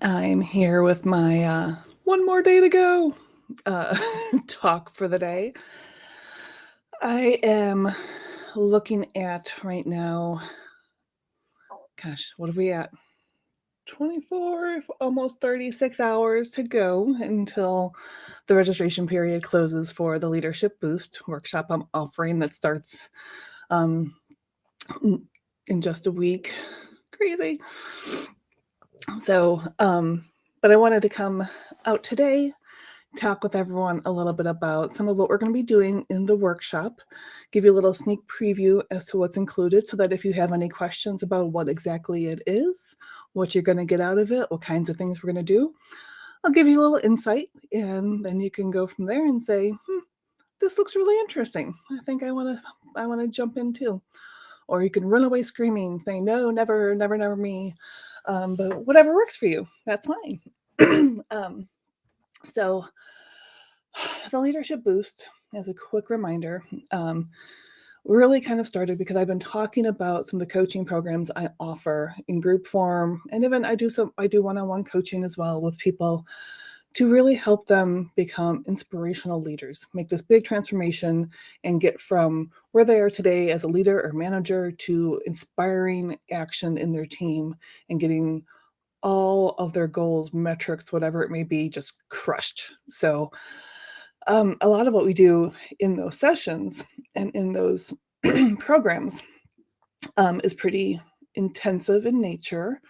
I'm here with my one more day to go uh, talk for the day. I am looking at right now, gosh, what are we at? 24, almost 36 hours to go until the registration period closes for the Leadership Boost workshop I'm offering that starts um, in just a week. Crazy. So, but I wanted to come out today, talk with everyone a little bit about some of what we're going to be doing in the workshop, give you a little sneak preview as to what's included so that if you have any questions about what exactly it is, what you're going to get out of it, what kinds of things we're going to do, I'll give you a little insight, and then you can go from there and say, this looks really interesting. I think I want to jump in too. Or you can run away screaming, saying, no, never, never, never me. But whatever works for you, that's fine. So the Leadership Boost, as a quick reminder, really kind of started because I've been talking about some of the coaching programs I offer in group form, and even I do one-on-one coaching as well with people to really help them become inspirational leaders, make this big transformation and get from where they are today as a leader or manager to inspiring action in their team and getting all of their goals, metrics, whatever it may be, just crushed. So a lot of what we do in those sessions and in those programs is pretty intensive in nature.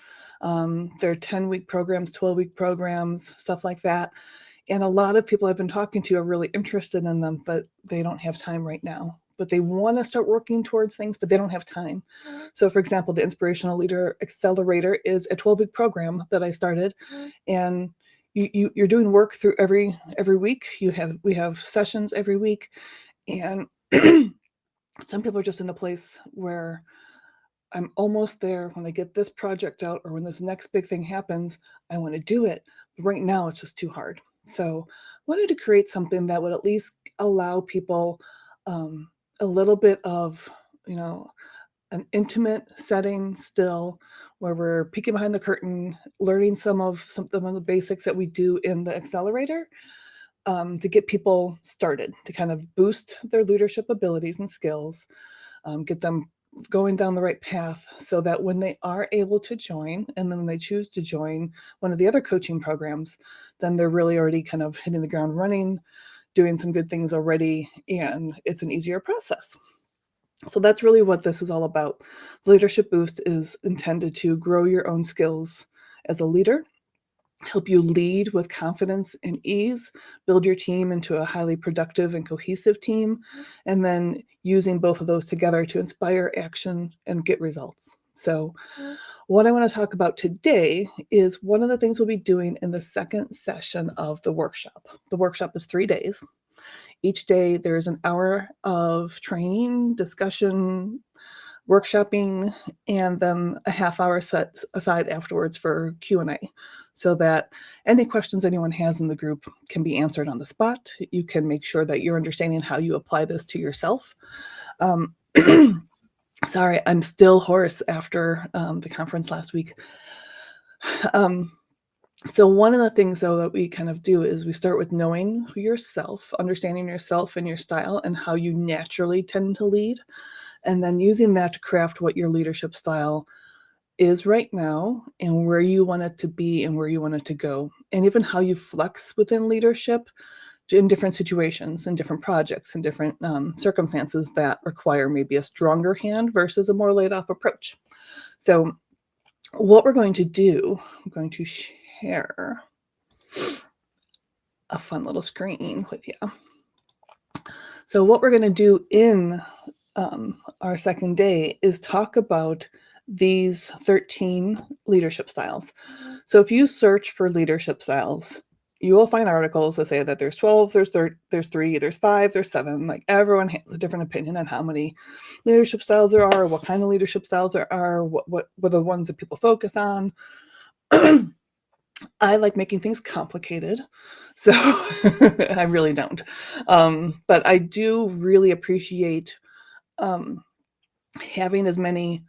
They're 10-week programs, 12-week programs, stuff like that. And a lot of people I've been talking to are really interested in them, but they don't have time right now. But they want to start working towards things, but they don't have time. So, for example, the Inspirational Leader Accelerator is a 12-week program that I started, and you're doing work through every week. We have sessions every week, and some people are just in a place where I'm almost there. When I get this project out or when this next big thing happens, I want to do it. But right now, it's just too hard. So I wanted to create something that would at least allow people a little bit of, an intimate setting still where we're peeking behind the curtain, learning some of the basics that we do in the accelerator to get people started, to kind of boost their leadership abilities and skills, get them going down the right path so that when they are able to join and then when they choose to join one of the other coaching programs, then they're really already kind of hitting the ground running, doing some good things already, and it's an easier process. So that's really what this is all about. Leadership Boost is intended to grow your own skills as a leader, help you lead with confidence and ease, build your team into a highly productive and cohesive team, and then using both of those together to inspire action and get results. So what I want to talk about today is one of the things we'll be doing in the second session of the workshop. The workshop is 3 days. Each day there's an hour of training, discussion, workshopping, and then a half hour set aside afterwards for Q&A so that any questions anyone has in the group can be answered on the spot. You can make sure that you're understanding how you apply this to yourself. Sorry, I'm still hoarse after the conference last week. So one of the things, though, that we kind of do is we start with knowing yourself, understanding yourself and your style and how you naturally tend to lead, and then using that to craft what your leadership style is right now and where you want it to be and where you want it to go, and even how you flex within leadership in different situations and different projects and different circumstances that require maybe a stronger hand versus a more laid-off approach. So what we're going to do, I'm going to share a fun little screen with you. So what we're going to do in our second day is talk about these 13 leadership styles. So if you search for leadership styles, you will find articles that say that there's 12, there's 3, there's 5, there's 7. Like, everyone has a different opinion on how many leadership styles there are, what kind of leadership styles there are, what are the ones that people focus on. I like making things complicated, so I really don't. But I do really appreciate having as many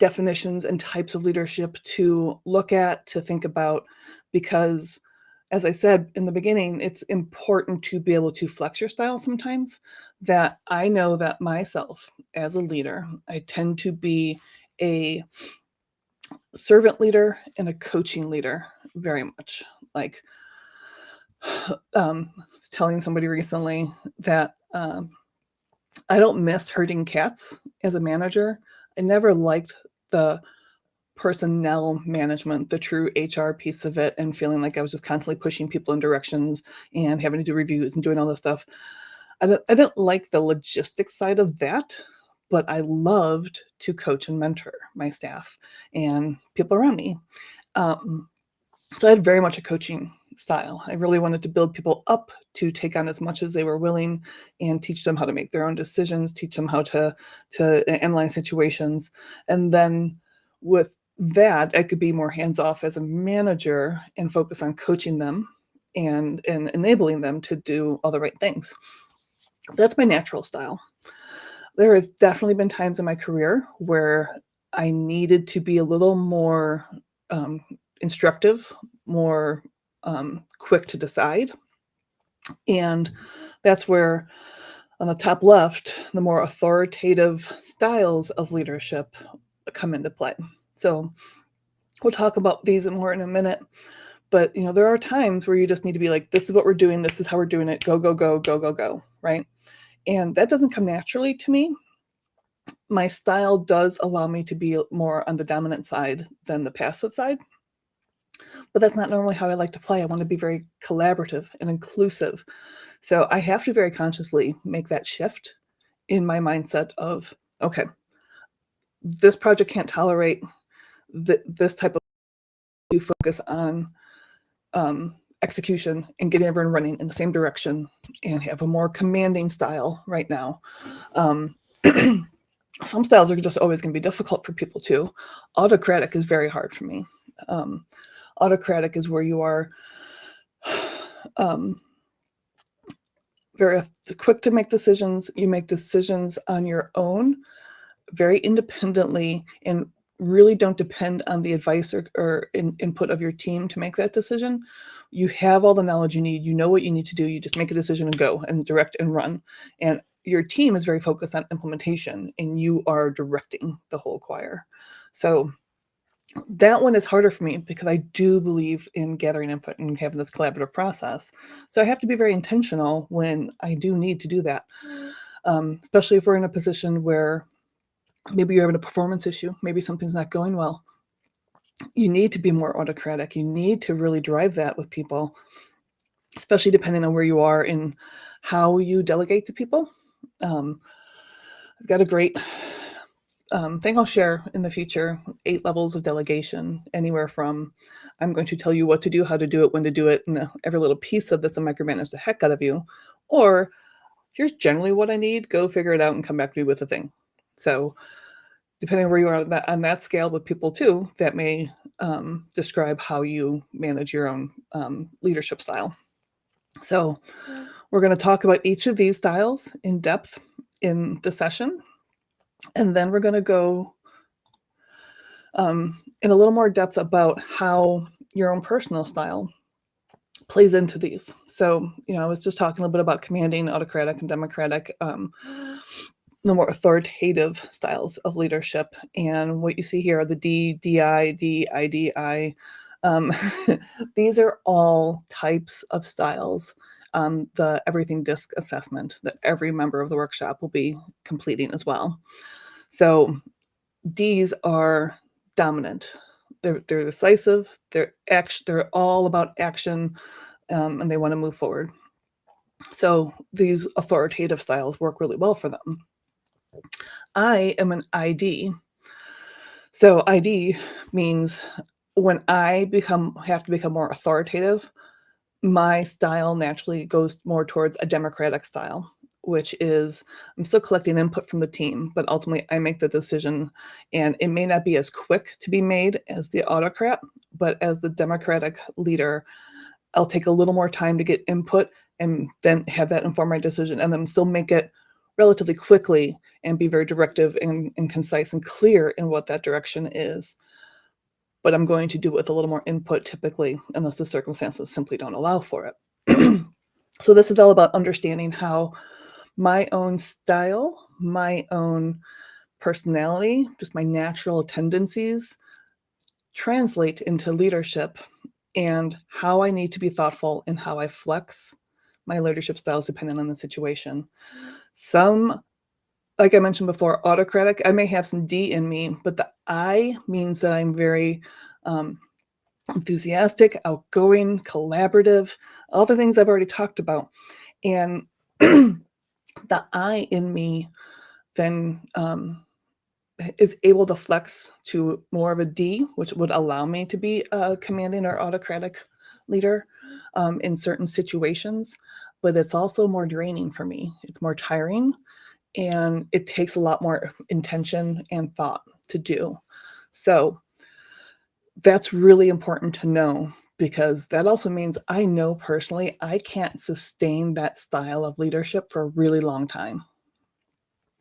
definitions and types of leadership to look at, to think about, because as I said in the beginning, it's important to be able to flex your style sometimes. That I know that myself as a leader, I tend to be a servant leader and a coaching leader very much. Like, I was telling somebody recently that I don't miss herding cats as a manager. I never liked the personnel management, the true HR piece of it, and feeling like I was just constantly pushing people in directions and having to do reviews and doing all this stuff. I didn't like the logistics side of that, but I loved to coach and mentor my staff and people around me. Um, so I had very much a coaching style. I really wanted to build people up to take on as much as they were willing and teach them how to make their own decisions, teach them how to analyze situations. And then with that, I could be more hands off as a manager and focus on coaching them and enabling them to do all the right things. That's my natural style. There have definitely been times in my career where I needed to be a little more um, instructive, more quick to decide. And that's where, on the top left, the more authoritative styles of leadership come into play. So we'll talk about these more in a minute. But there are times where you just need to be like, this is what we're doing, this is how we're doing it, go, go, go, go, go, go, right? And that doesn't come naturally to me. My style does allow me to be more on the dominant side than the passive side, but that's not normally how I like to play. I want to be very collaborative and inclusive. So I have to very consciously make that shift in my mindset of, okay, this project can't tolerate this type of focus on execution and getting everyone running in the same direction and have a more commanding style right now. Some styles are just always going to be difficult for people too. Autocratic is very hard for me. Autocratic is where you are very quick to make decisions. You make decisions on your own, very independently, and really don't depend on the advice or input of your team to make that decision. You have all the knowledge you need. You know what you need to do. You just make a decision and go and direct and run. And your team is very focused on implementation, and you are directing the whole choir. So that one is harder for me because I do believe in gathering input and having this collaborative process. So I have to be very intentional when I do need to do that, especially if we're in a position where maybe you're having a performance issue, maybe something's not going well. You need to be more autocratic. You need to really drive that with people, especially depending on where you are in how you delegate to people. I've got a great thing I'll share in the future, 8 levels of delegation, anywhere from I'm going to tell you what to do, how to do it, when to do it, and every little piece of this will micromanage the heck out of you, or here's generally what I need, go figure it out and come back to me with a thing. So depending on where you are on that scale with people too, that may describe how you manage your own leadership style. So we're going to talk about each of these styles in depth in the session. And then we're going to go in a little more depth about how your own personal style plays into these. So, I was just talking a little bit about commanding, autocratic, and democratic, the more authoritative styles of leadership. And what you see here are the D, DI, D, IDI. These are all types of styles on the Everything Disc assessment that every member of the workshop will be completing as well. So Ds are dominant. They're decisive. They're all about action, and they want to move forward. So these authoritative styles work really well for them. I am an ID. So ID means when I have to become more authoritative, my style naturally goes more towards a democratic style, which is I'm still collecting input from the team, but ultimately I make the decision, and it may not be as quick to be made as the autocrat, but as the democratic leader, I'll take a little more time to get input and then have that inform my decision and then still make it relatively quickly and be very directive and concise and clear in what that direction is. But I'm going to do it with a little more input typically, unless the circumstances simply don't allow for it. So this is all about understanding how my own style, my own personality, just my natural tendencies translate into leadership, and how I need to be thoughtful in how I flex my leadership styles depending on the situation. Some, like I mentioned before, autocratic, I may have some D in me, but the I means that I'm very enthusiastic, outgoing, collaborative, all the things I've already talked about. And the I in me then is able to flex to more of a D, which would allow me to be a commanding or autocratic leader in certain situations. But it's also more draining for me. It's more tiring, and it takes a lot more intention and thought to do. So that's really important to know, because that also means I know personally I can't sustain that style of leadership for a really long time.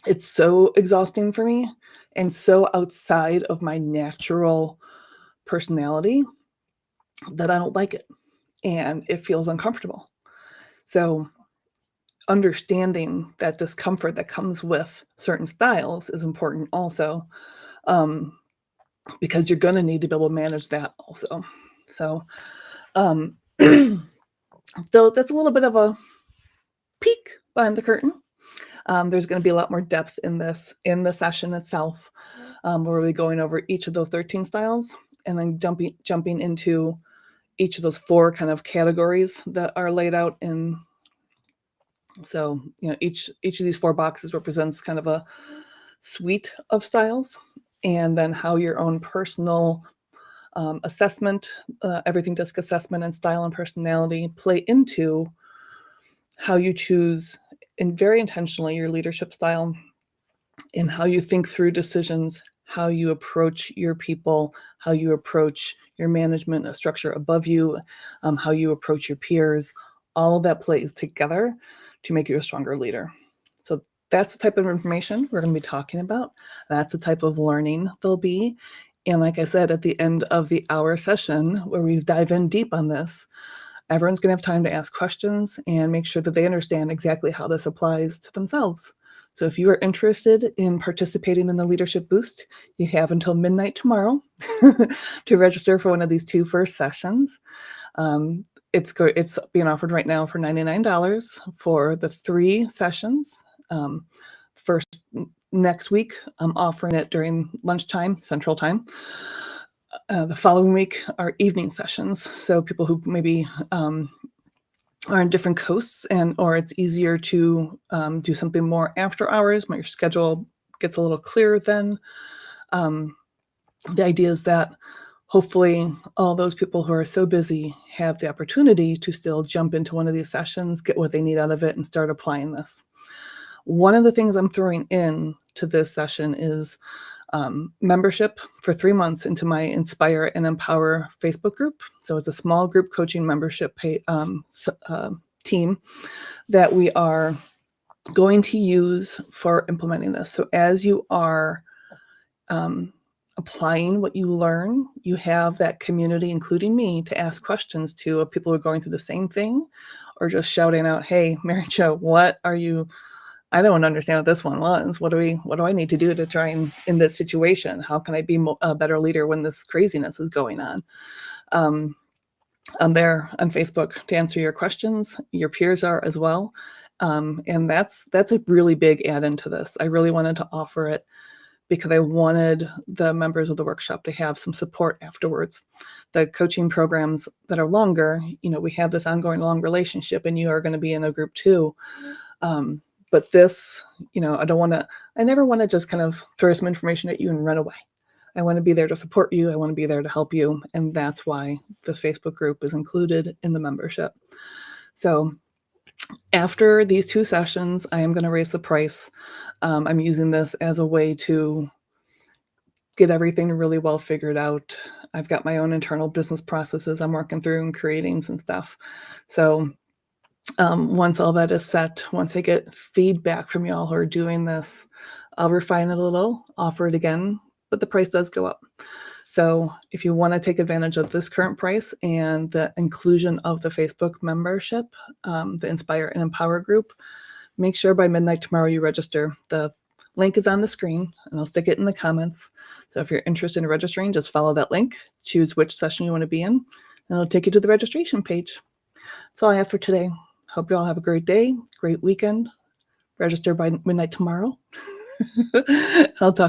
It's so exhausting for me and so outside of my natural personality that I don't like it, and it feels uncomfortable. So, understanding that discomfort that comes with certain styles is important also, um, because you're going to need to be able to manage that also. So, um, so that's a little bit of a peek behind the curtain. There's going to be a lot more depth in this in the session itself, where we'll be going over each of those 13 styles and then jumping into each of those 4 kind of categories that are laid out in. So, each of these 4 boxes represents kind of a suite of styles, and then how your own personal assessment, everything disc assessment and style and personality play into how you choose, and very intentionally, your leadership style, and how you think through decisions, how you approach your people, how you approach your management, a structure above you, how you approach your peers. All of that plays together to make you a stronger leader. So that's the type of information we're going to be talking about. That's the type of learning there'll be. And like I said, at the end of the hour session, where we dive in deep on this, everyone's going to have time to ask questions and make sure that they understand exactly how this applies to themselves. So if you are interested in participating in the Leadership Boost, you have until midnight tomorrow to register for one of these 2 first sessions. It's being offered right now for $99 for the 3 sessions. First next week, I'm offering it during lunchtime, Central Time. The following week are evening sessions. So people who maybe are in different coasts, or it's easier to do something more after hours when your schedule gets a little clearer then. The idea is that hopefully all those people who are so busy have the opportunity to still jump into one of these sessions, get what they need out of it, and start applying this. One of the things I'm throwing in to this session is membership for 3 months into my Inspire and Empower Facebook group. So it's a small group coaching membership team that we are going to use for implementing this. So as you are applying what you learn, you have that community, including me, to ask questions to, of people who are going through the same thing, or just shouting out, "Hey, Mary Jo, what are you? I don't understand what this one was. What do I need to do to try and in this situation? How can I be a better leader when this craziness is going on?" I'm there on Facebook to answer your questions. Your peers are as well. And that's a really big add-in to this. I really wanted to offer it because I wanted the members of the workshop to have some support afterwards. The coaching programs that are longer, we have this ongoing long relationship, and you are going to be in a group too. But this, I never want to just kind of throw some information at you and run away. I want to be there to support you. I want to be there to help you. And that's why this Facebook group is included in the membership. So after these 2 sessions, I am going to raise the price. I'm using this as a way to get everything really well figured out. I've got my own internal business processes I'm working through and creating some stuff. So Once all that is set, once I get feedback from y'all who are doing this, I'll refine it a little, offer it again, but the price does go up. So if you want to take advantage of this current price and the inclusion of the Facebook membership, the Inspire and Empower group, make sure by midnight tomorrow you register. The link is on the screen and I'll stick it in the comments. So if you're interested in registering, just follow that link, choose which session you want to be in, and it'll take you to the registration page. That's all I have for today. Hope you all have a great day, great weekend. Register by midnight tomorrow. I'll talk